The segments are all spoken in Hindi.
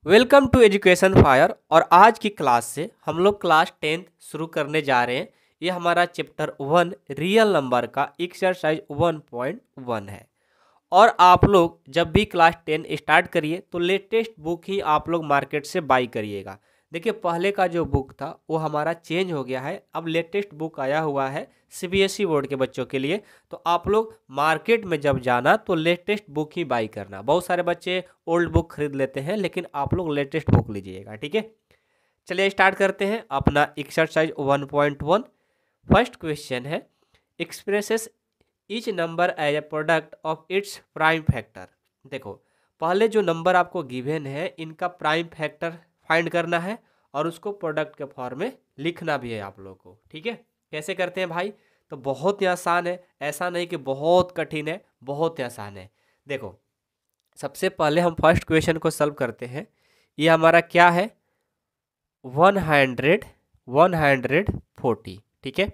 Welcome to education fire. और आज की क्लास से हम लोग क्लास 10 शुरू करने जा रहे हैं। ये हमारा चैप्टर 1 रियल नंबर का एक्सरसाइज 1.1 है। और आप लोग जब भी क्लास 10 स्टार्ट करिए तो लेटेस्ट बुक ही आप लोग मार्केट से बाई करिएगा। देखिए, पहले का जो बुक था वो हमारा चेंज हो गया है, अब लेटेस्ट बुक आया हुआ है सीबीएसई बोर्ड के बच्चों के लिए। तो आप लोग मार्केट में जब जाना तो लेटेस्ट बुक ही बाई करना। बहुत सारे बच्चे ओल्ड बुक खरीद लेते हैं, लेकिन आप लोग लेटेस्ट बुक लीजिएगा, ठीक है। चलिए स्टार्ट करते हैं अपना एक्सरसाइज 1.1। फर्स्ट क्वेश्चन है, expresses each number as a product of its prime factor. देखो, पहले जो नंबर आपको गिवन है इनका प्राइम फैक्टर फाइंड करना है और उसको प्रोडक्ट के फॉर्म में लिखना भी है आप लोगों को, ठीक है। कैसे करते हैं भाई? तो बहुत ही आसान है, ऐसा नहीं कि बहुत कठिन है, बहुत ही आसान है। देखो, सबसे पहले हम फर्स्ट क्वेश्चन को सॉल्व करते हैं। ये हमारा क्या है? 140, ठीक है।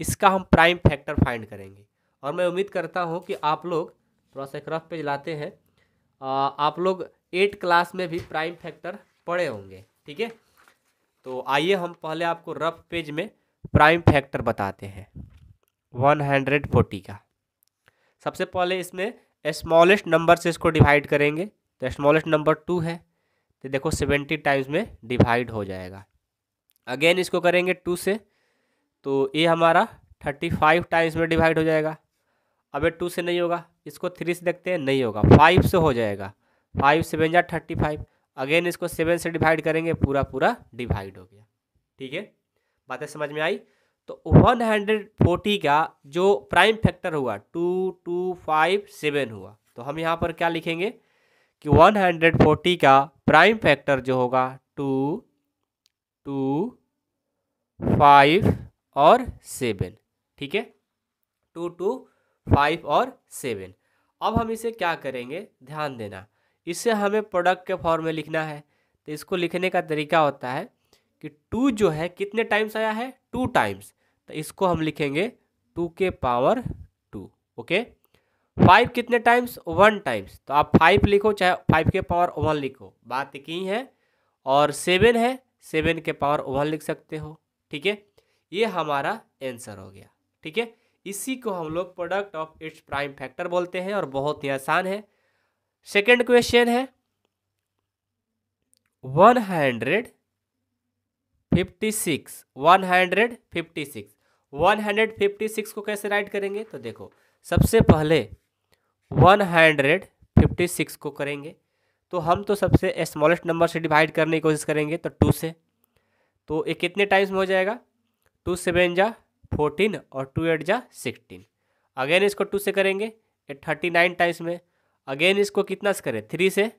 इसका हम प्राइम फैक्टर फाइंड करेंगे और मैं उम्मीद करता हूँ कि आप लोग थोड़ा सा रफ पेज लाते हैं। आप लोग 8 क्लास में भी प्राइम फैक्टर पढ़े होंगे, ठीक है। तो आइए हम पहले आपको रफ पेज में प्राइम फैक्टर बताते हैं 140 का। सबसे पहले इसमें स्मॉलेस्ट नंबर से इसको डिवाइड करेंगे। तो स्मॉलेस्ट नंबर 2 है, तो देखो 70 टाइम्स में डिवाइड हो जाएगा। अगेन इसको करेंगे 2 से, तो ये हमारा 35 टाइम्स में डिवाइड हो जाएगा। अब ये 2 से नहीं होगा, इसको 3 से देखते हैं, नहीं होगा, 5 से हो जाएगा। 5 7 जा 35। अगेन इसको 7 से डिवाइड करेंगे, पूरा पूरा डिवाइड हो गया, ठीक है। बातें समझ में आई? तो 140 का जो प्राइम फैक्टर हुआ 2257 हुआ। तो हम यहाँ पर क्या लिखेंगे कि 140 का प्राइम फैक्टर जो होगा 2, 2, 5 और 7, ठीक है। 2, 2, 5 और 7। अब हम इसे क्या करेंगे, ध्यान देना, इसे हमें प्रोडक्ट के फॉर्म में लिखना है। तो इसको लिखने का तरीका होता है कि 2 जो है कितने टाइम्स आया है, 2 टाइम्स, तो इसको हम लिखेंगे 2 के पावर 2, ओके। 5 कितने टाइम्स, 1 टाइम्स, तो आप 5 लिखो चाहे 5 के पावर 1 लिखो, बात एक ही है। और 7 है, 7 के पावर 1 लिख सकते हो, ठीक है। ये हमारा आंसर हो गया, ठीक है। इसी को हम लोग product of its prime factor बोलते हैं और बहुत ही आसान है। सेकंड क्वेश्चन है 156। 156 को कैसे राइट करेंगे? तो देखो, सबसे पहले 156 को करेंगे तो हम तो सबसे स्मॉलेस्ट नंबर से डिवाइड करने की कोशिश करेंगे, तो 2 से। तो ये कितने टाइम्स में हो जाएगा? 2 7 जा 14 और 2 8 जा 16। अगेन इसको 2 से करेंगे, ये 39 टाइम्स में। अगेन इसको कितना से करें, 3 से,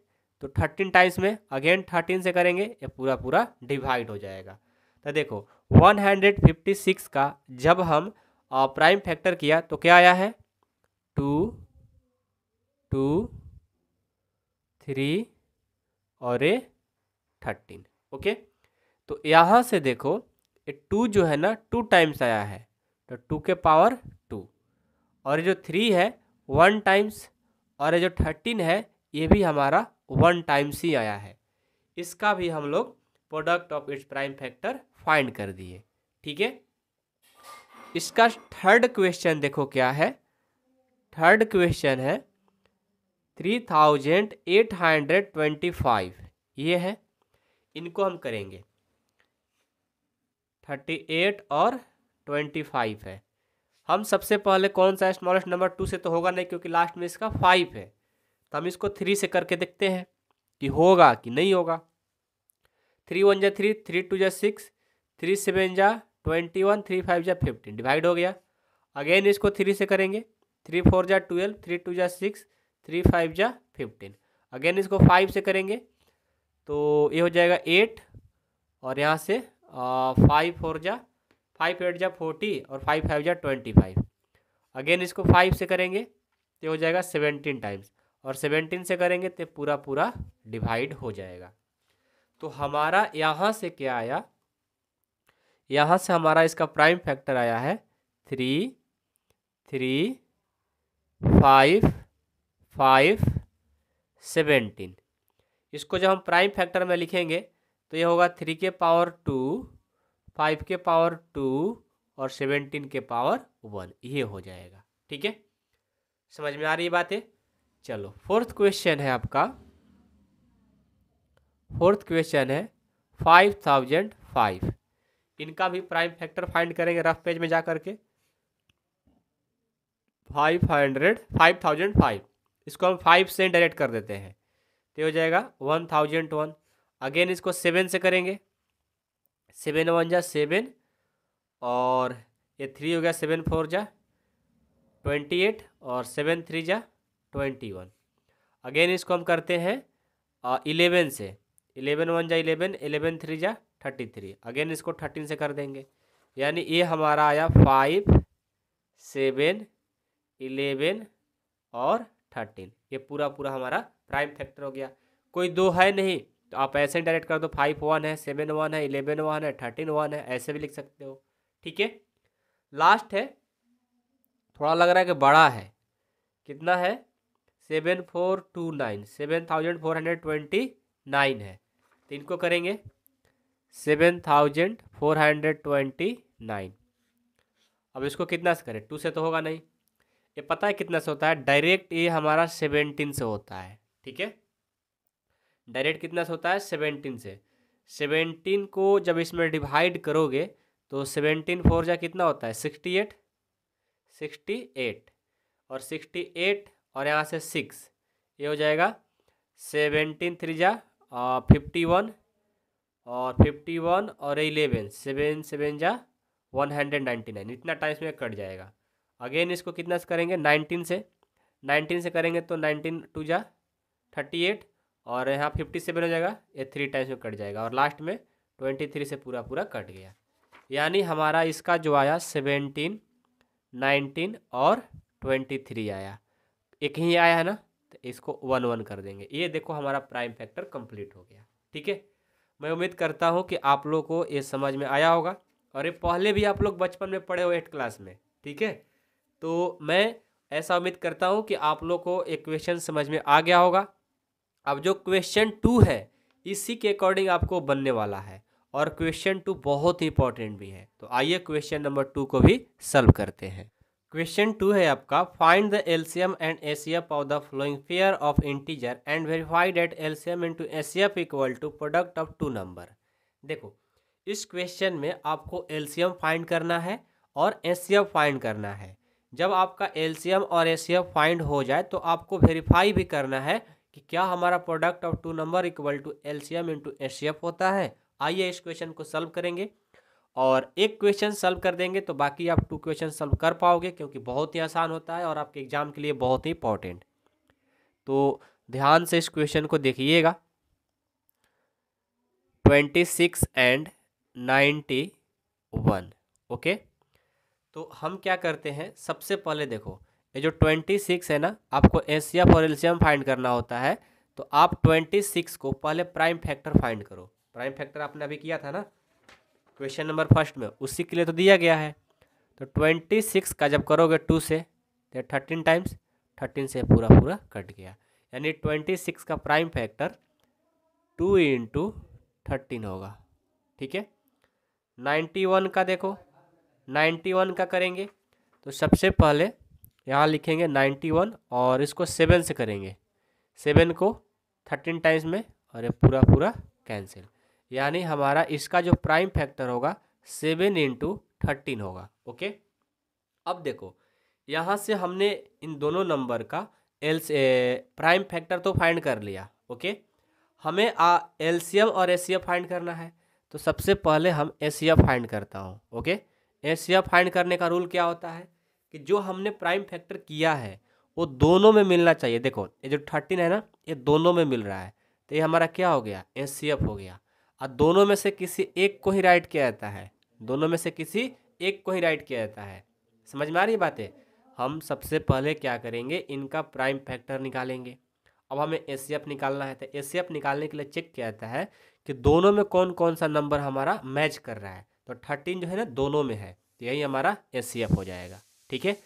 तो 13 टाइम्स में। अगेन 13 से करेंगे, ये पूरा पूरा डिवाइड हो जाएगा। तो देखो 156 का जब हम प्राइम फैक्टर किया तो क्या आया है, 2, 2, 3 और ये 13, ओके। तो यहाँ से देखो, ये 2 जो है ना 2 टाइम्स आया है, तो 2 के पावर 2। और ये जो 3 है 1 टाइम्स, और ये जो 13 है ये भी हमारा 1 टाइम्स ही आया है। इसका भी हम लोग product of its prime factor find कर दिए, ठीक है। इसका थर्ड क्वेश्चन देखो क्या है। थर्ड क्वेश्चन है 3825, ये है। इनको हम करेंगे 38 और 25 है। हम सबसे पहले कौन सा स्मॉलेस्ट नंबर, 2 से तो होगा नहीं क्योंकि लास्ट में इसका 5 है। तो हम इसको 3 से करके देखते हैं कि होगा कि नहीं होगा। 3 1 जा 3, 3 2 जा 6, 3 7 जा 21, 3 5 जा 15, डिवाइड हो गया। अगेन इसको 3 से करेंगे, 3 4 जा 12, 3 2 जा 6, 3 5 जा 15। अगेन इसको 5 से करेंगे तो ये हो जाएगा 8, और यहाँ से 5 4 जा 5 8 जा 40 और 5 5 जा 25। अगेन इसको 5 से करेंगे तो हो जाएगा 17 टाइम्स, और 17 से करेंगे तो पूरा पूरा डिवाइड हो जाएगा। तो हमारा यहाँ से क्या आया, यहाँ से हमारा इसका प्राइम फैक्टर आया है 3, 3, 5, 5, 17। इसको जब हम प्राइम फैक्टर में लिखेंगे तो ये होगा 3 के पावर 2, 5 के पावर 2 और 17 के पावर 1, ये हो जाएगा। ठीक है, समझ में आ रही है बातें। चलो फोर्थ क्वेश्चन है आपका, फोर्थ क्वेश्चन है 5005। इनका भी प्राइम फैक्टर फाइंड करेंगे रफ पेज में जा करके। 5005 इसको हम 5 से डायरेक्ट कर देते हैं तो हो जाएगा 1001। अगेन इसको 7 से करेंगे, 7 1 जा 7 और ये 3 हो गया, 7 4 जा 28 और 7 3 जा 21। अगेन इसको हम करते हैं 11 से, 11 1 जा 11, 11 3 जा 33। अगेन इसको 13 से कर देंगे, यानी ये हमारा आया 5 7 11 और 13। ये पूरा पूरा हमारा प्राइम फैक्टर हो गया। कोई दो है नहीं तो आप ऐसे डायरेक्ट कर दो, 5 1 है, 7 1 है, 11 1 है, 13 1 है, ऐसे भी लिख सकते हो। ठीक है, लास्ट है, थोड़ा लग रहा है कि बड़ा है, कितना है 7429, 7429 है, तो इनको करेंगे 7429। अब इसको कितना से करें, 2 से तो होगा नहीं, ये पता है कितना से होता है, डायरेक्ट ये हमारा 17 से होता है। ठीक है, डायरेक्ट कितना से होता है 17 से। 17 को जब इसमें डिवाइड करोगे तो 17 4 जा कितना होता है 68, 68 और 68 और यहाँ से 6, ये हो जाएगा 17 3 जा 51 और 51 और 11, 7 7 जा 199, इतना टाइम्स में कट जाएगा। अगेन इसको कितना से करेंगे 19 से, 19 से करेंगे तो 19 2 जा 38 और यहाँ 57 हो जाएगा, ये 3 टाइम्स में कट जाएगा और लास्ट में 23 से पूरा पूरा कट गया। यानी हमारा इसका जो आया 17 19 और 23 आया, एक ही आया है ना, तो इसको 1 1 कर देंगे। ये देखो हमारा प्राइम फैक्टर कंप्लीट हो गया। ठीक है, मैं उम्मीद करता हूँ कि आप लोगों को ये समझ में आया होगा और ये पहले भी आप लोग बचपन में पढ़े हो 8 क्लास में। ठीक है, तो मैं ऐसा उम्मीद करता हूँ कि आप लोग को एक क्वेश्चन समझ में आ गया होगा। अब जो क्वेश्चन 2 है इसी के अकॉर्डिंग आपको बनने वाला है और क्वेश्चन 2 बहुत ही इंपॉर्टेंट भी है। तो आइए क्वेश्चन नंबर 2 को भी सॉल्व करते हैं। क्वेश्चन 2 है आपका, find the LCM and HCF of the flowing pair of integer and verify that LCM into HCF equal to product of 2 number. देखो इस क्वेश्चन में आपको एलसीएम फाइंड करना है और एचसीएफ फाइंड करना है। जब आपका एलसीएम और एचसीएफ फाइंड हो जाए तो आपको वेरीफाई भी करना है कि क्या हमारा product of 2 number equal to LCM into HCF होता है। आइए इस क्वेश्चन को सॉल्व करेंगे और एक क्वेश्चन सॉल्व कर देंगे तो बाकी आप 2 क्वेश्चन सॉल्व कर पाओगे, क्योंकि बहुत ही आसान होता है और आपके एग्जाम के लिए बहुत ही इंपॉर्टेंट। तो ध्यान से इस क्वेश्चन को देखिएगा। 26 एंड 91। ओके, तो हम क्या करते हैं, सबसे पहले देखो ये जो 26 है ना, आपको एचसीएफ और एलसीएम फाइंड करना होता है। तो आप 26 को पहले प्राइम फैक्टर फाइंड करो। प्राइम फैक्टर आपने अभी किया था ना क्वेश्चन नंबर फर्स्ट में, उसी के लिए तो दिया गया है। तो 26 का जब करोगे 2 से तो 13 टाइम्स, 13 से पूरा पूरा कट गया, यानी 26 का प्राइम फैक्टर 2 × 13 होगा। ठीक है, 91 का देखो, 91 का करेंगे तो सबसे पहले यहाँ लिखेंगे 91 और इसको 7 से करेंगे, 7 को 13 टाइम्स में और ये पूरा पूरा कैंसिल, यानी हमारा इसका जो प्राइम फैक्टर होगा 7 × 13 होगा। ओके, अब देखो यहाँ से हमने इन दोनों नंबर का प्राइम फैक्टर तो फाइंड कर लिया। ओके, हमें एलसीएम और एचसीएफ फाइंड करना है। तो सबसे पहले हम एचसीएफ फाइंड करता हूँ। ओके, एचसीएफ फाइंड करने का रूल क्या होता है कि जो हमने प्राइम फैक्टर किया है वो दोनों में मिलना चाहिए। देखो ये जो 13 है ना, ये दोनों में मिल रहा है, तो ये हमारा क्या हो गया, एचसीएफ हो गया। और दोनों में से किसी एक को ही राइट किया जाता है, दोनों में से किसी एक को ही राइट किया जाता है। समझ में आ रही बातें। हम सबसे पहले क्या करेंगे, इनका प्राइम फैक्टर निकालेंगे। अब हमें एचसीएफ निकालना है, तो एचसीएफ निकालने के लिए चेक किया जाता है कि दोनों में कौन कौन सा नंबर हमारा मैच कर रहा है। तो 13 जो है ना दोनों में है, तो यही हमारा एचसीएफ हो जाएगा। ठीक है,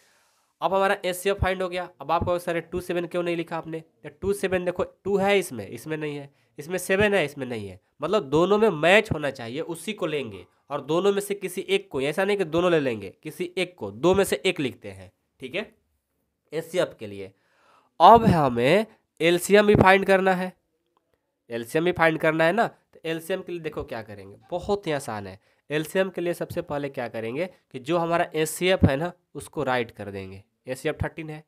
अब हमारा HCF फाइंड हो गया। अब आपको सर 2 7 क्यों नहीं लिखा आपने? 2 7 देखो 2 है इसमें, इसमें नहीं है, इसमें 7 है, इसमें नहीं है, मतलब दोनों में मैच होना चाहिए, उसी को लेंगे और दोनों में से किसी एक को, ऐसा नहीं कि दोनों ले लेंगे, किसी एक को, दो में से एक लिखते हैं, ठीक है, HCF के लिए। अब हमें LCM भी फाइंड करना है, LCM भी फाइंड करना है ना। तो LCM के लिए देखो क्या करेंगे, बहुत ही आसान है। LCM के लिए सबसे पहले क्या करेंगे कि जो हमारा HCF है ना उसको राइट कर देंगे, HCF 13 है।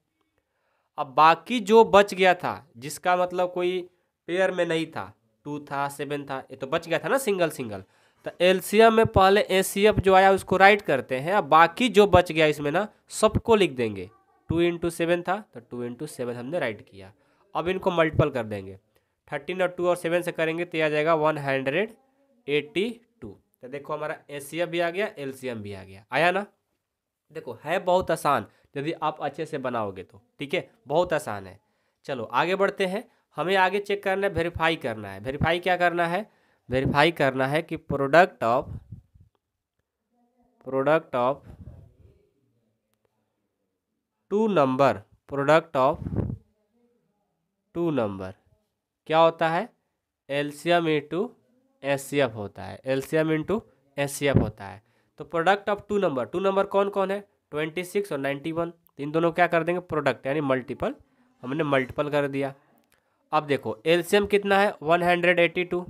अब बाकी जो बच गया था, जिसका मतलब कोई पेयर में नहीं था, 2 था 7 था, ये तो बच गया था ना सिंगल सिंगल, तो LCM में पहले HCF जो आया उसको राइट करते हैं। अब बाकी जो बच गया इसमें ना सबको लिख देंगे। 2 × 7 था तो 2 × 7 हमने राइट किया। अब इनको मल्टीपल कर देंगे, 13 और 2 और 7 से करेंगे तो आ जाएगा 182। तो देखो हमारा HCF भी आ गया, LCM भी आ गया, आया ना। देखो है बहुत आसान, यदि आप अच्छे से बनाओगे तो, ठीक है, बहुत आसान है। चलो आगे बढ़ते हैं। हमें आगे चेक करना है, वेरीफाई करना है। वेरीफाई क्या करना है? वेरीफाई करना है कि product of 2 number, product of 2 number क्या होता है? LCM इंटू HCF होता है, LCM इंटू HCF होता है। तो प्रोडक्ट ऑफ 2 नंबर, 2 नंबर कौन कौन है? 26 और 91। इन दोनों क्या कर देंगे? प्रोडक्ट यानी मल्टीपल, हमने मल्टीपल कर दिया। अब देखो LCM कितना है? 182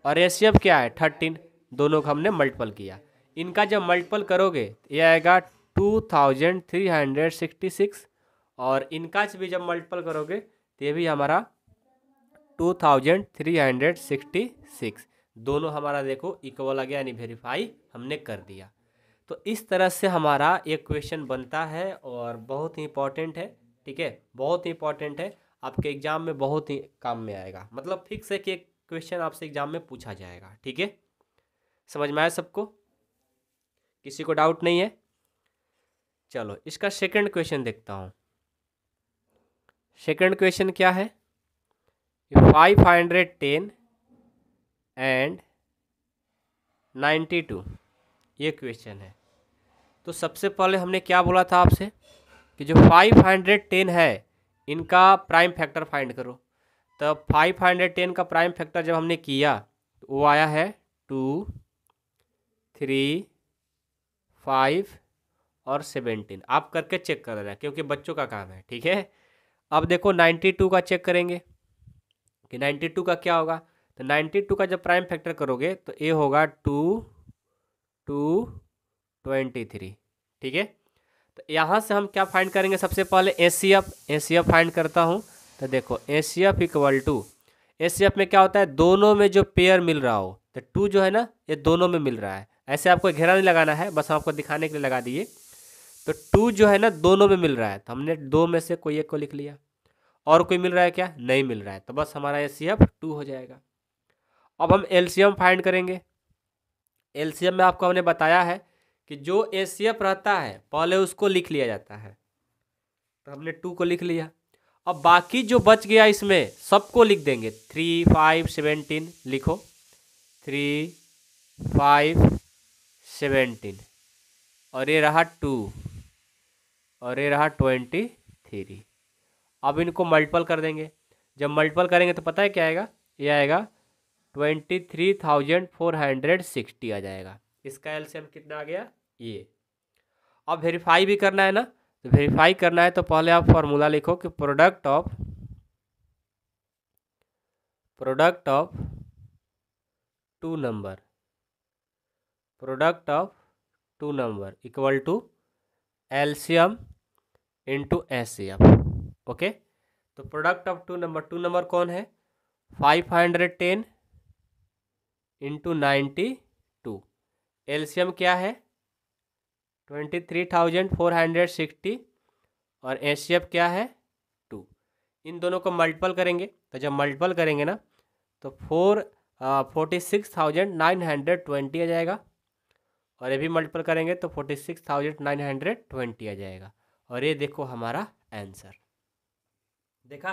और HCF क्या है? 13। दोनों का हमने मल्टीपल किया। इनका जब मल्टीपल करोगे ये आएगा 2366 और इनका भी जब मल्टीपल करोगे तो ये भी हमारा 2366। दोनों हमारा देखो इक्वल आ गया, यानी वेरीफाई हमने कर दिया। तो इस तरह से हमारा एक क्वेश्चन बनता है और बहुत ही इंपॉर्टेंट है, ठीक है, बहुत ही इंपॉर्टेंट है, आपके एग्जाम में बहुत ही काम में आएगा। मतलब फिक्स है कि एक क्वेश्चन आपसे एग्जाम में पूछा जाएगा, ठीक है। समझ में आया सबको? किसी को डाउट नहीं है? चलो इसका सेकंड क्वेश्चन देखता हूँ। सेकंड क्वेश्चन क्या है? 510 एंड 92, ये क्वेश्चन है। तो सबसे पहले हमने क्या बोला था आपसे कि जो 510 है इनका प्राइम फैक्टर फाइंड करो। तो 510 का प्राइम फैक्टर जब हमने किया तो वो आया है 2, 3, 5 और 17। आप करके चेक कर लेना क्योंकि बच्चों का काम है, ठीक है। अब देखो 92 का चेक करेंगे कि 92 का क्या होगा। तो 92 का जब प्राइम फैक्टर करोगे तो ये होगा 2, 2, 23, ठीक है। तो यहाँ से हम क्या फाइंड करेंगे? सबसे पहले HCF फाइंड करता हूँ। तो देखो HCF इक्वल टू, HCF में क्या होता है? दोनों में जो पेयर मिल रहा हो। तो 2 जो है ना ये दोनों में मिल रहा है, ऐसे आपको घेरा नहीं लगाना है, बस हम आपको दिखाने के लिए लगा दिए। तो 2 जो है ना दोनों में मिल रहा है, तो हमने 2 में से कोई एक को लिख लिया। और कोई मिल रहा है क्या? नहीं मिल रहा है, तो बस हमारा HCF 2 हो जाएगा। अब हम LCM फाइंड करेंगे। LCM में आपको हमने बताया है कि जो HCF रहता है पहले उसको लिख लिया जाता है, तो हमने 2 को लिख लिया। अब बाकी जो बच गया इसमें सबको लिख देंगे। 3, 5, 17 लिखो, 3, 5, 17 और ये रहा 2 और ये रहा 23। अब इनको मल्टीपल कर देंगे। जब मल्टीपल करेंगे तो पता है क्या आएगा? ये आएगा 23,460 आ जाएगा। इसका LCM कितना आ गया? ये। अब वेरीफाई भी करना है ना, तो वेरीफाई करना है तो पहले आप फॉर्मूला लिखो कि product of 2 number, product of 2 number equal to LCM into HCF। Okay, तो प्रोडक्ट ऑफ 2 नंबर कौन है? 510 इंटू 92। LCM क्या है? 23,460 और HCF क्या है? 2। इन दोनों को मल्टीपल करेंगे, तो जब मल्टीपल करेंगे ना तो 46,920 आ जाएगा और ये भी मल्टीपल करेंगे तो 46,920 आ जाएगा। और ये देखो हमारा आंसर। देखा?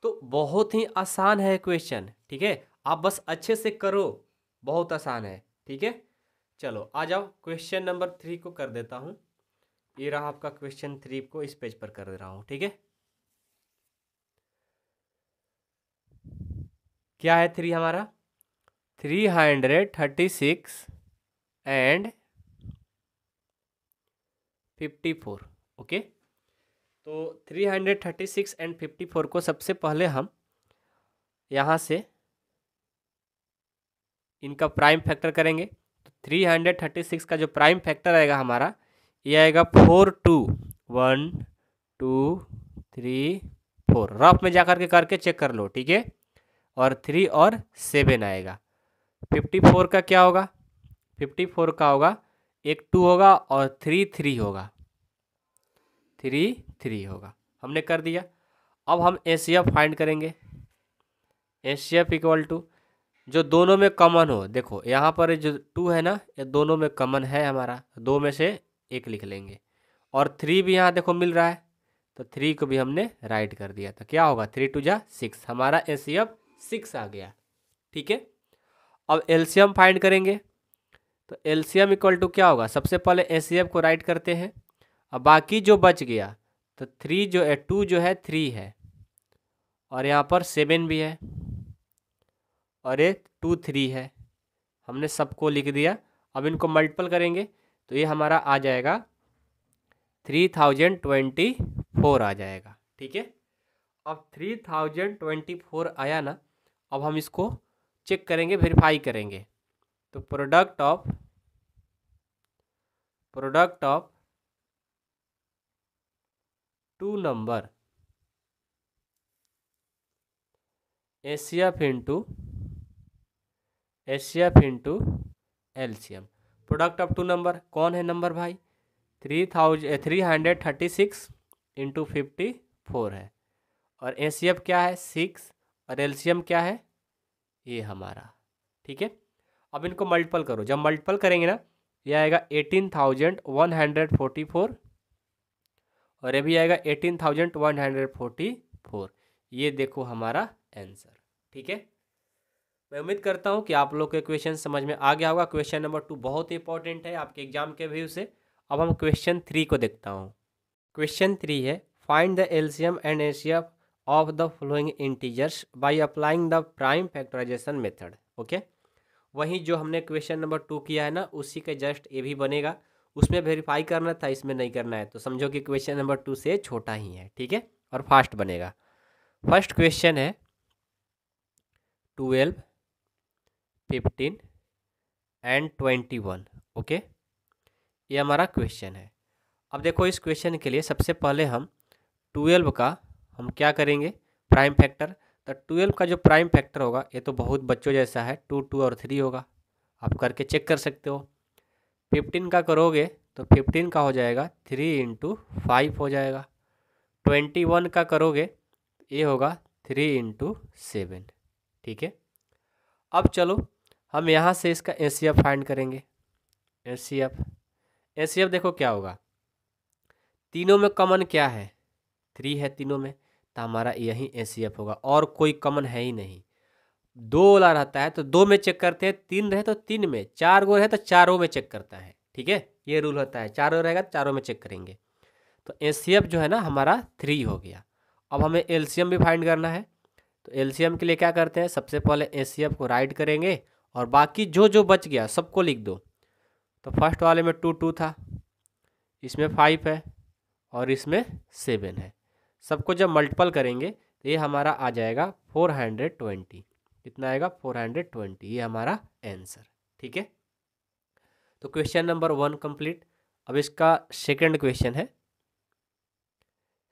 तो बहुत ही आसान है क्वेश्चन, ठीक है, आप बस अच्छे से करो, बहुत आसान है, ठीक है। चलो आ जाओ, क्वेश्चन नंबर 3 को कर देता हूँ। ये रहा आपका क्वेश्चन 3 को इस पेज पर कर दे रहा हूँ, ठीक है। क्या है 3 हमारा? 336 एंड 54, ओके। तो 336 एंड 54 को सबसे पहले हम यहाँ से इनका प्राइम फैक्टर करेंगे। तो 336 का जो प्राइम फैक्टर आएगा हमारा, ये आएगा 4 2 1 2 3 4। रफ में जाकर के करके चेक कर लो, ठीक है। और 3 और 7 आएगा। 54 का क्या होगा? 54 का होगा, एक 2 होगा और 3 3 होगा, 3 3 होगा। हमने कर दिया। अब हम एचसीएफ फाइंड करेंगे। एचसीएफ इक्वल टू जो दोनों में कॉमन हो। देखो यहाँ पर जो 2 है ना, ये दोनों में कॉमन है हमारा, 2 में से एक लिख लेंगे। और 3 भी यहाँ देखो मिल रहा है, तो 3 को भी हमने राइट कर दिया। तो क्या होगा? 3 2 जा 6, हमारा एचसीएफ 6 आ गया, ठीक है। अब एलसीएम फाइंड करेंगे। तो एलसीएम इक्वल टू क्या होगा? सबसे पहले एचसीएफ को राइट करते हैं। अब बाकी जो बच गया, तो 3 जो है 2 जो है 3 है, और यहाँ पर 7 भी है, और ये 2 3 है। हमने सबको लिख दिया। अब इनको मल्टीपल करेंगे तो ये हमारा आ जाएगा 3024 आ जाएगा, ठीक है। अब 3024 आया ना, अब हम इसको चेक करेंगे, वेरीफाई करेंगे। तो product of two number HCF into LCM. Product of two number कौन है नंबर भाई? 336 इंटू 54 है, और एचसीएफ क्या है? 6, और एलसीएम क्या है? ये हमारा, ठीक है। अब इनको मल्टीपल करो। जब मल्टीपल करेंगे ना, ये आएगा 18,144, और ये भी आएगा 18,144। ये देखो हमारा आंसर, ठीक है। मैं उम्मीद करता हूँ कि आप लोग के क्वेश्चन समझ में आ गया होगा। क्वेश्चन नंबर 2 बहुत इंपॉर्टेंट है आपके एग्जाम के व्यू से। अब हम क्वेश्चन 3 को देखता हूँ। क्वेश्चन 3 है, find the LCM and HCF of the following integers by applying the prime factorisation method, okay. वही जो हमने क्वेश्चन नंबर 2 किया है ना, उसी के जस्ट ये भी बनेगा। उसमें वेरीफाई करना था, इसमें नहीं करना है, तो समझो कि क्वेश्चन नंबर 2 से छोटा ही है, ठीक है, और फास्ट बनेगा। फर्स्ट क्वेश्चन है 12 15 एंड 21, ओके। ये हमारा क्वेश्चन है। अब देखो इस क्वेश्चन के लिए सबसे पहले हम 12 का हम क्या करेंगे? Prime factor. तो 12 का जो प्राइम फैक्टर होगा, ये तो बहुत बच्चों जैसा है, 2 2 और 3 होगा, आप करके चेक कर सकते हो। 15 का करोगे तो 15 का हो जाएगा 3 इंटू 5 हो जाएगा। 21 का करोगे ये होगा 3 इंटू 7, ठीक है। अब चलो हम यहाँ से इसका एचसीएफ फाइंड करेंगे। एचसीएफ देखो क्या होगा, तीनों में कॉमन क्या है? 3 है तीनों में, तो हमारा यही एचसीएफ होगा, और कोई कॉमन है ही नहीं। 2 वाला रहता है तो 2 में चेक करते हैं, 3 रहे तो 3 में, 4 गो है तो चारों में चेक करता है, ठीक है। ये रूल होता है, चारों रहेगा चारों में चेक करेंगे। तो एचसीएफ जो है ना हमारा 3 हो गया। अब हमें एलसीएम भी फाइंड करना है। तो एलसीएम के लिए क्या करते हैं? सबसे पहले एचसीएफ को राइट करेंगे, और बाकी जो जो बच गया सबको लिख दो। तो फर्स्ट वाले में 2 2 था, इसमें 5 है, और इसमें 7 है। सबको जब मल्टीपल करेंगे तो ये हमारा आ जाएगा 420। कितना आएगा? 420। ये हमारा आंसर, ठीक है। तो क्वेश्चन नंबर 1 कंप्लीट। अब इसका सेकंड क्वेश्चन है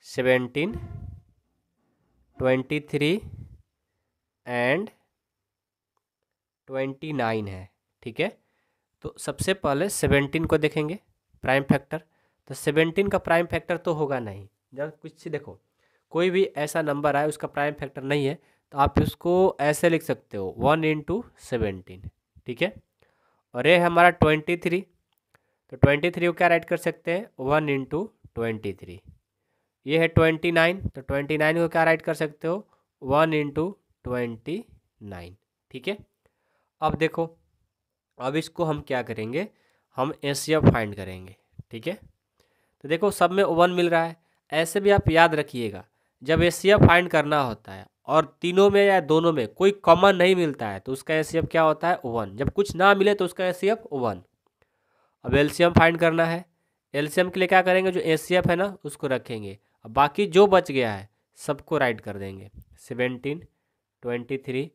17 23 एंड 29 है, ठीक है। तो सबसे पहले 17 को देखेंगे प्राइम फैक्टर। तो 17 का प्राइम फैक्टर तो होगा नहीं। जब कुछ देखो कोई भी ऐसा नंबर आए उसका प्राइम फैक्टर नहीं है, तो आप उसको ऐसे लिख सकते हो 1 इंटू 17, ठीक है। और ये हमारा 23, तो 23 को क्या राइट कर सकते हैं? 1 इंटू 23। ये है 29, तो 29 को क्या राइट कर सकते हो? 1 इंटू 29, ठीक है। अब देखो, अब इसको हम क्या करेंगे? हम एचसीएफ फाइंड करेंगे, ठीक है। तो देखो सब में वन मिल रहा है। ऐसे भी आप याद रखिएगा, जब एचसीएफ फाइंड करना होता है और तीनों में या दोनों में कोई कॉमन नहीं मिलता है तो उसका एचसीएफ क्या होता है, वन। जब कुछ ना मिले तो उसका एचसीएफ वन। अब एलसीएम फाइंड करना है। एलसीएम के लिए क्या करेंगे, जो एचसीएफ है ना उसको रखेंगे, अब बाकी जो बच गया है सबको राइट कर देंगे। 17, 23,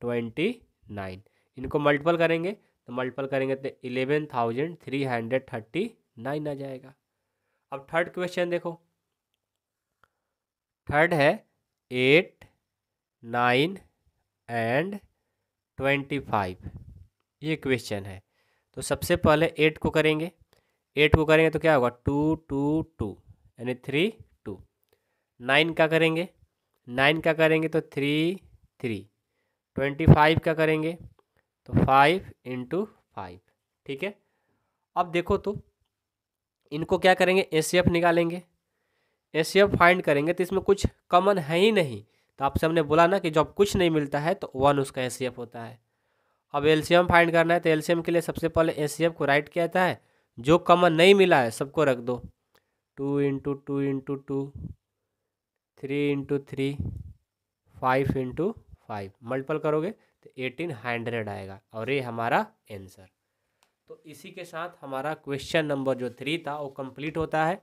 29, इनको मल्टीपल करेंगे तो मल्टीपल करेंगे तो 11,339 आ जाएगा। अब थर्ड क्वेश्चन देखो, थर्ड है 8, 9 एंड 25, ये क्वेश्चन है। तो सबसे पहले 8 को करेंगे। 8 को करेंगे तो क्या होगा, 2 2 2 यानी 3 2। 9 का करेंगे, 9 का करेंगे तो 3 3। 25 का करेंगे तो 5 × 5, ठीक है। अब देखो तो इनको क्या करेंगे, एचसीएफ निकालेंगे। एचसीएफ फाइंड करेंगे तो इसमें कुछ कॉमन है ही नहीं, तो आपसे हमने बोला ना कि जब कुछ नहीं मिलता है तो वन उसका एचसीएफ होता है। अब एलसीएम फाइंड करना है तो एलसीएम के लिए सबसे पहले एचसीएफ को राइट किया जाता है, जो कॉमन नहीं मिला है सबको रख दो। 2 × 2 × 2, 3 × 3, 5 × 5, मल्टीपल करोगे तो 1800 आएगा और ये हमारा आंसर। तो इसी के साथ हमारा क्वेश्चन नंबर जो 3 था वो कंप्लीट होता है।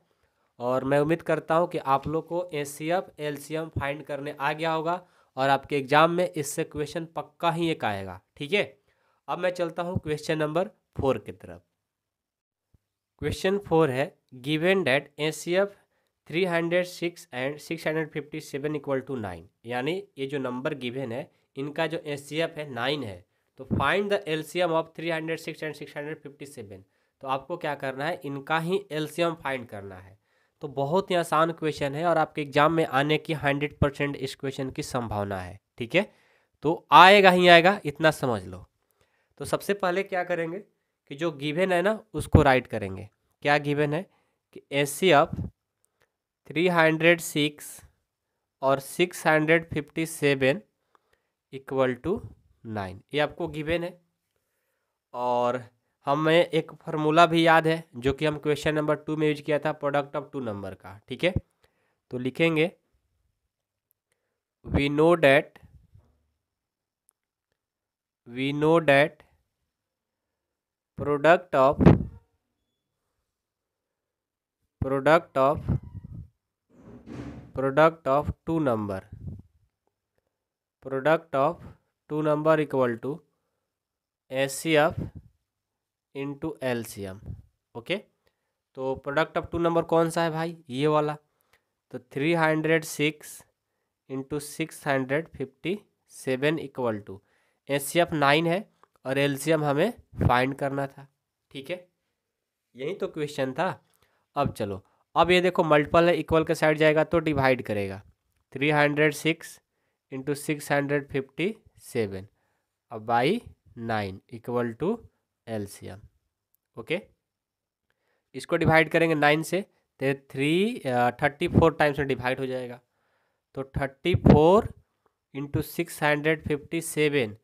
और मैं उम्मीद करता हूँ कि आप लोग को एचसीएफ एलसीएम फाइंड करने आ गया होगा और आपके एग्जाम में इससे क्वेश्चन पक्का ही एक आएगा, ठीक है। अब मैं चलता हूँ क्वेश्चन नंबर 4 की तरफ। क्वेश्चन 4 है, given that HCF 306 and 657 equal to 9, यानी ये जो नंबर गिवन है इनका जो एचसीएफ है 9 है, तो find the LCM of 306 and 657। तो आपको क्या करना है, इनका ही एलसीएम फाइंड करना है। तो बहुत ही आसान क्वेश्चन है और आपके एग्जाम में आने की 100% इस क्वेश्चन की संभावना है, ठीक है। तो आएगा ही आएगा, इतना समझ लो। तो सबसे पहले क्या करेंगे कि जो गिवन है ना उसको राइट करेंगे। क्या गिवन है कि एचसीएफ 306 और 657 इक्वल टू 9, ये आपको गिवन है। और हमें एक फार्मूला भी याद है जो कि हम क्वेश्चन नंबर 2 में यूज किया था, प्रोडक्ट ऑफ टू नंबर का, ठीक है। तो लिखेंगे we know that product of two number equal to HCF into LCM, okay. तो प्रोडक्ट ऑफ टू नंबर कौन सा है भाई, ये वाला। तो 306 × 657 इक्वल टू एचसीएफ 9 है और एलसीएम हमें फाइंड करना था, ठीक है। यही तो क्वेश्चन था। अब चलो, अब ये देखो मल्टीपल है, इक्वल के साइड जाएगा तो डिवाइड करेगा। 306 × 657 अब by 9 equal to LCM, okay. इसको डिवाइड करेंगे 9 से तो 34 टाइम्स में डिवाइड हो जाएगा। तो 34 × 657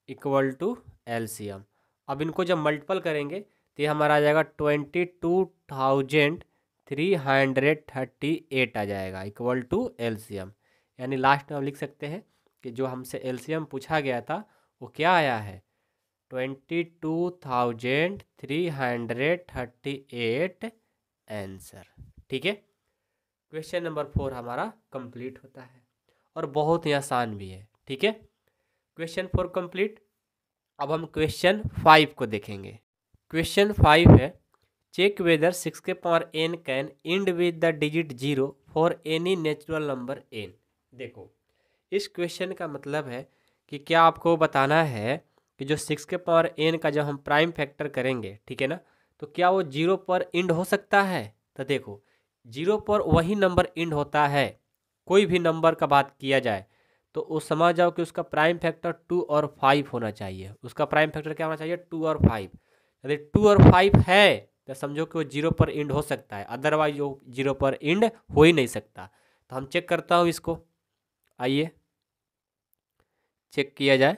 इक्वल टू एलसीएम। अब इनको जब मल्टीपल करेंगे तो ये हमारा आ जाएगा 22,338 आ जाएगा इक्वल टू एलसीएम। यानी लास्ट में हम लिख सकते हैं कि जो हमसे एलसीएम पूछा गया था वो क्या आया है, 22,338 आंसर, ठीक है। क्वेश्चन नंबर 4 हमारा कंप्लीट होता है और बहुत ही आसान भी है, ठीक है। Question 4 complete. अब हम क्वेश्चन 5 को देखेंगे। क्वेश्चन 5 है, चेक वेदर 6 के power n can and with the digit 0 for any natural number n। देखो इस क्वेश्चन का मतलब है कि क्या आपको बताना है कि जो 6 के पावर n का जब हम प्राइम फैक्टर करेंगे, ठीक है ना, तो क्या वो 0 पर एंड हो सकता है। तो देखो 0 पर वही नंबर एंड होता है, कोई भी नंबर का बात किया जाए तो वो समझ जाओ कि उसका प्राइम फैक्टर 2 और 5 होना चाहिए। उसका प्राइम फैक्टर क्या होना चाहिए, 2 और 5। यदि 2 और 5 है तो समझो कि वो 0 पर एंड हो सकता है, अदरवाइज वो 0 पर एंड हो ही नहीं सकता। तो हम चेक करता हूँ इसको, आइए चेक किया जाए।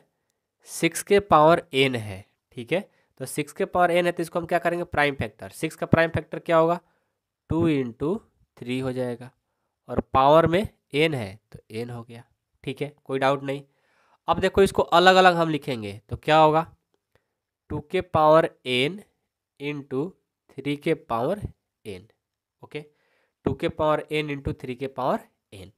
6 के पावर n है, ठीक है। तो 6 के पावर n है तो इसको हम क्या करेंगे, प्राइम फैक्टर। 6 का प्राइम फैक्टर क्या होगा, 2 इंटू 3 हो जाएगा, और पावर में n है तो n हो गया। ठीक है, कोई डाउट नहीं। अब देखो इसको अलग अलग हम लिखेंगे तो क्या होगा, 2 के पावर n इंटू 3 के पावर n। ओके, 2 के पावर n इंटू 3 के पावर n,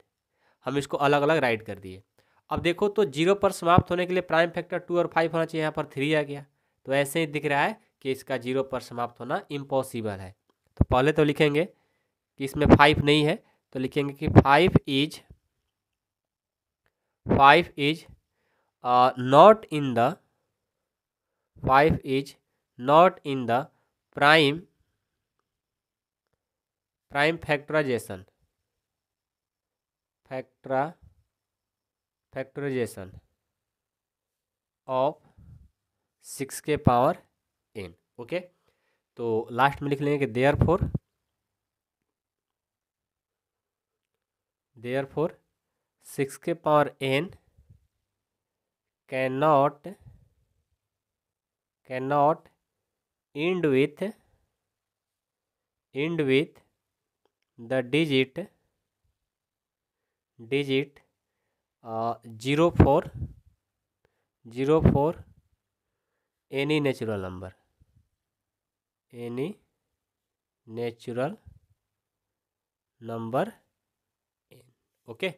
हम इसको अलग अलग राइट कर दिए। अब देखो तो 0 पर समाप्त होने के लिए प्राइम फैक्टर 2 और 5 होना चाहिए, यहाँ पर 3 आ गया, तो ऐसे ही दिख रहा है कि इसका 0 पर समाप्त होना इम्पॉसिबल है। तो पहले तो लिखेंगे कि इसमें 5 नहीं है, तो लिखेंगे कि 5 is not in the 5 is not in the prime factorisation of 6 के पावर n। ओके, तो लास्ट में लिख लेंगे कि देयरफॉर 6 के power n cannot end with the digit 0 for any natural number n। Okay,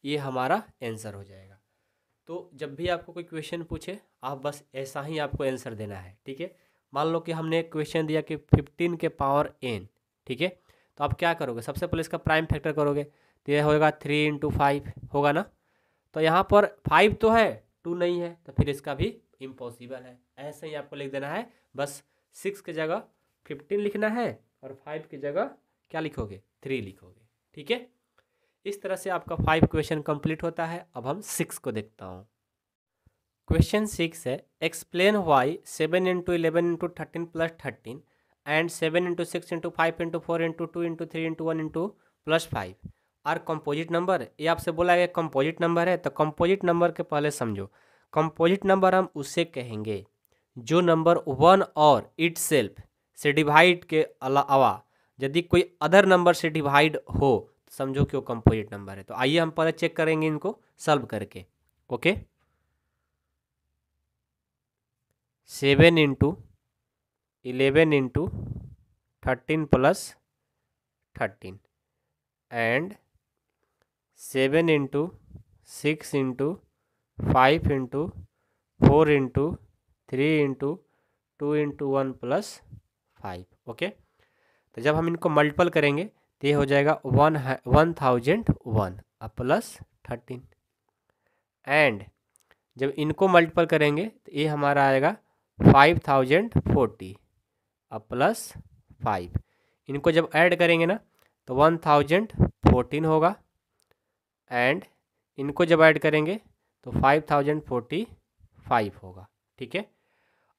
ये हमारा आंसर हो जाएगा। तो जब भी आपको कोई क्वेश्चन पूछे, आप बस ऐसा ही आपको आंसर देना है। ठीक है, मान लो कि हमने एक क्वेश्चन दिया कि 15 के पावर n। ठीक है, तो आप क्या करोगे, सबसे पहले इसका प्राइम फैक्टर करोगे, तो यह होगा 3 इंटू 5 होगा ना। तो यहाँ पर 5 तो है, 2 नहीं है, तो फिर इसका भी इम्पॉसिबल है। ऐसे ही आपको लिख देना है, बस 6 की जगह 15 लिखना है और 5 की जगह क्या लिखोगे, 3 लिखोगे। ठीक है, इस तरह से आपका 5 क्वेश्चन कंप्लीट होता है। अब हम 6 को देखता हूँ। क्वेश्चन 6 है, explain why 7 into 11 into 13 plus 13 and 7 into 6 into 5 into 4 into 2 into 3 into 1 into plus 5 are composite number. ये आपसे बोला गया कंपोजिट नंबर है, तो कंपोजिट नंबर के पहले समझो। कंपोजिट नंबर हम उसे कहेंगे जो नंबर 1 और इट सेल्फ से डिवाइड के अलावा यदि कोई अदर नंबर से डिवाइड हो, समझो कि वो कंपोजिट नंबर है। तो आइए हम पहले चेक करेंगे इनको सॉल्व करके। Okay, 7 into 11 into 13 plus 13 and 7 into 6 into 5 into 4 into 3 into 2 into 1 plus 5। Okay, तो जब हम इनको मल्टीपल करेंगे तो ये हो जाएगा 1001 प्लस 13 एंड जब इनको मल्टीपल करेंगे तो ये हमारा आएगा 5040 प्लस 5। इनको जब ऐड करेंगे ना तो 1014 होगा एंड इनको जब ऐड करेंगे तो 5045 होगा। ठीक है,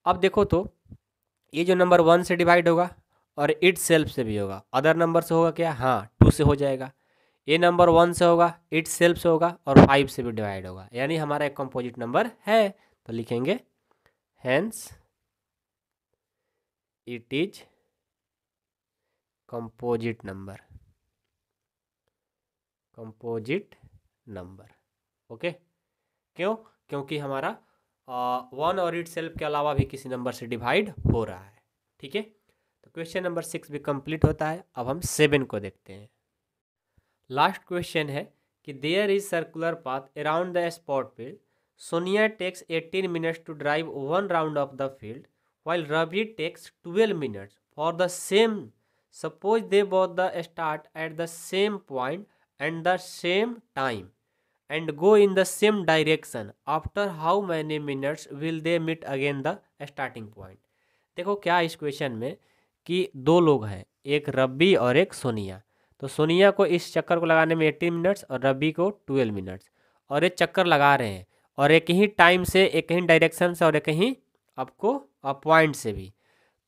अब देखो तो ये जो नंबर 1 से डिवाइड होगा और इट सेल्फ से भी होगा, अदर नंबर से होगा क्या, हाँ 2 से हो जाएगा। ये नंबर 1 से होगा, इट सेल्फ से होगा और 5 से भी डिवाइड होगा, यानी हमारा एक कंपोजिट नंबर है। तो लिखेंगे hence it is composite number. Okay, क्यों, क्योंकि हमारा 1 और इट सेल्फ के अलावा भी किसी नंबर से डिवाइड हो रहा है। ठीक है, तो क्वेश्चन नंबर 6 भी कंप्लीट होता है। अब हम 7 को देखते हैं। लास्ट क्वेश्चन है कि there is circular path around the spot field. Sonia takes 18 minutes to drive 1 round of the field while Ravi takes 12 minutes for the same. Suppose they both the start at the same point and the same time and go in the same direction. After how many minutes will they meet again the starting point? देखो क्या इस क्वेश्चन में कि दो लोग हैं, एक रवि और एक सोनिया। तो सोनिया को इस चक्कर को लगाने में 18 मिनट्स और रवि को 12 मिनट्स, और ये चक्कर लगा रहे हैं और एक ही टाइम से, एक ही डायरेक्शन से और एक ही आपको पॉइंट से भी।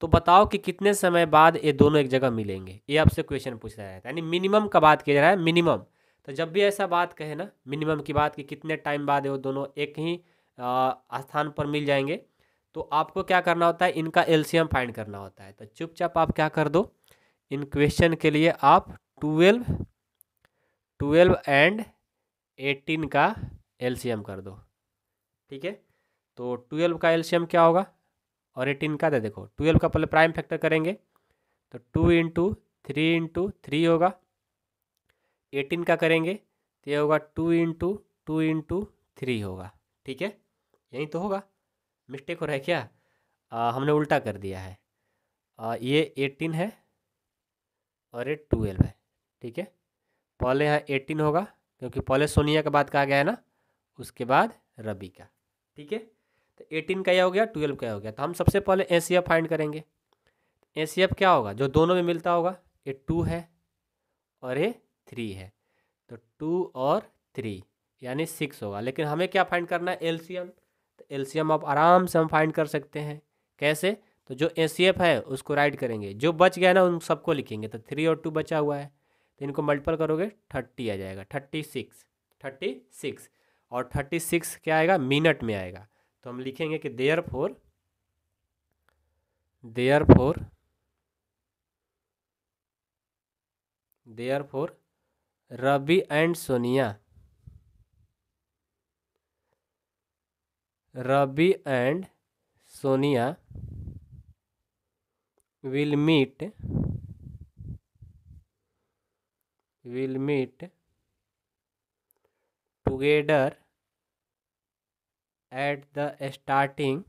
तो बताओ कि कितने समय बाद ये दोनों एक जगह मिलेंगे, ये आपसे क्वेश्चन पूछ रहा है। यानी मिनिमम का बात किया जा रहा है, मिनिमम। तो जब भी ऐसा बात कहे ना मिनिमम की बात कि कितने टाइम बाद वो दोनों एक ही स्थान पर मिल जाएंगे, तो आपको क्या करना होता है, इनका एलसीएम फाइंड करना होता है। तो चुपचाप आप क्या कर दो, इन क्वेश्चन के लिए आप 12 एंड 18 का एलसीएम कर दो। ठीक है, तो 12 का एलसीएम क्या होगा और 18 का, देखो 12 का पहले प्राइम फैक्टर करेंगे तो 2 इंटू 3 इंटू 3 होगा। 18 का करेंगे तो ये होगा 2 इंटू 2 इंटू 3 होगा। ठीक है, यही तो होगा, मिस्टेक हो रहा है क्या? हमने उल्टा कर दिया है। ये 18 है और ये 12 है। ठीक है, पहले यहाँ 18 होगा क्योंकि पहले सोनिया का बात कहा गया है ना, उसके बाद रवि का। ठीक है, तो 18 का यह हो गया, 12 का हो गया। तो हम सबसे पहले एसीएफ फाइंड करेंगे। एसीएफ क्या होगा जो दोनों में मिलता होगा, ये 2 है और ये 3 है, तो 2 और 3 यानी 6 होगा। लेकिन हमें क्या फाइंड करना है, एलसीएम। तो एलसीएम आप आराम से हम फाइंड कर सकते हैं। कैसे? तो जो एसीएफ है उसको राइट करेंगे, जो बच गया ना उन सबको लिखेंगे। तो 3 और 2 बचा हुआ है तो इनको मल्टीपल करोगे 30 आ जाएगा, 36 और 36 क्या आएगा, मिनट में आएगा। तो हम लिखेंगे कि therefore Ravi and Sonia will meet together at the starting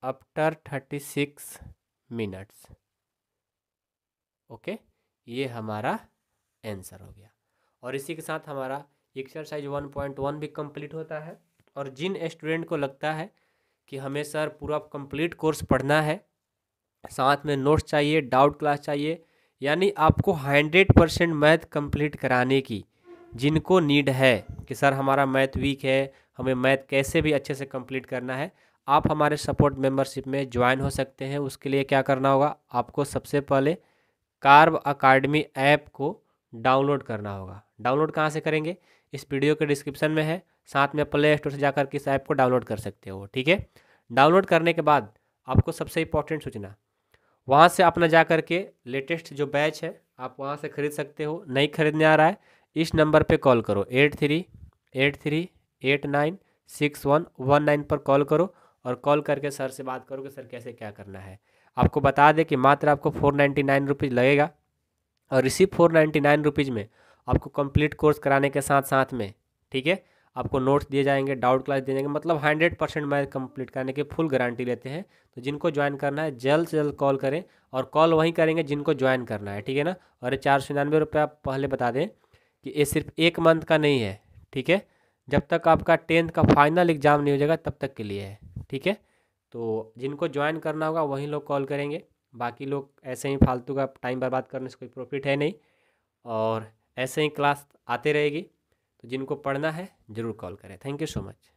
after 36 minutes. Okay, ये हमारा आंसर हो गया। और इसी के साथ हमारा एक्सरसाइज 1.1 भी कंप्लीट होता है। और जिन स्टूडेंट को लगता है कि हमें सर पूरा कंप्लीट कोर्स पढ़ना है, साथ में नोट्स चाहिए, डाउट क्लास चाहिए, यानी आपको 100% मैथ कंप्लीट कराने की जिनको नीड है कि सर हमारा मैथ वीक है, हमें मैथ कैसे भी अच्छे से कंप्लीट करना है, आप हमारे सपोर्ट मेंबरशिप में ज्वाइन हो सकते हैं। उसके लिए क्या करना होगा, आपको सबसे पहले कार्व अकाडमी ऐप को डाउनलोड करना होगा। डाउनलोड कहाँ से करेंगे, इस वीडियो के डिस्क्रिप्शन में है, साथ में प्ले स्टोर से जाकर के इस ऐप को डाउनलोड कर सकते हो। ठीक है, डाउनलोड करने के बाद आपको सबसे इंपॉर्टेंट सूचना, वहाँ से अपना जा कर के लेटेस्ट जो बैच है आप वहाँ से ख़रीद सकते हो। नहीं खरीदने आ रहा है, इस नंबर पे कॉल करो, 8383896119 पर कॉल करो और कॉल करके सर से बात करो कि सर कैसे क्या करना है। आपको बता दें कि मात्र आपको 499 लगेगा और इसी 499 में आपको कंप्लीट कोर्स कराने के साथ साथ में, ठीक है, आपको नोट्स दिए जाएंगे, डाउट क्लास दिए जाएंगे, मतलब 100% मैथ कंप्लीट करने की फुल गारंटी लेते हैं। तो जिनको ज्वाइन करना है जल्द से जल्द कॉल करें, और कॉल वहीं करेंगे जिनको ज्वाइन करना है। ठीक है ना। और ये 499 आप पहले बता दें कि ये सिर्फ 1 मंथ का नहीं है। ठीक है, जब तक आपका 10th का फाइनल एग्ज़ाम नहीं हो जाएगा तब तक के लिए है। ठीक है, तो जिनको ज्वाइन करना होगा वहीं लोग कॉल करेंगे, बाकी लोग ऐसे ही फालतू का टाइम बर्बाद करने से कोई प्रॉफिट है नहीं। और ऐसे ही क्लास आते रहेगी, तो जिनको पढ़ना है ज़रूर कॉल करें। Thank you so much.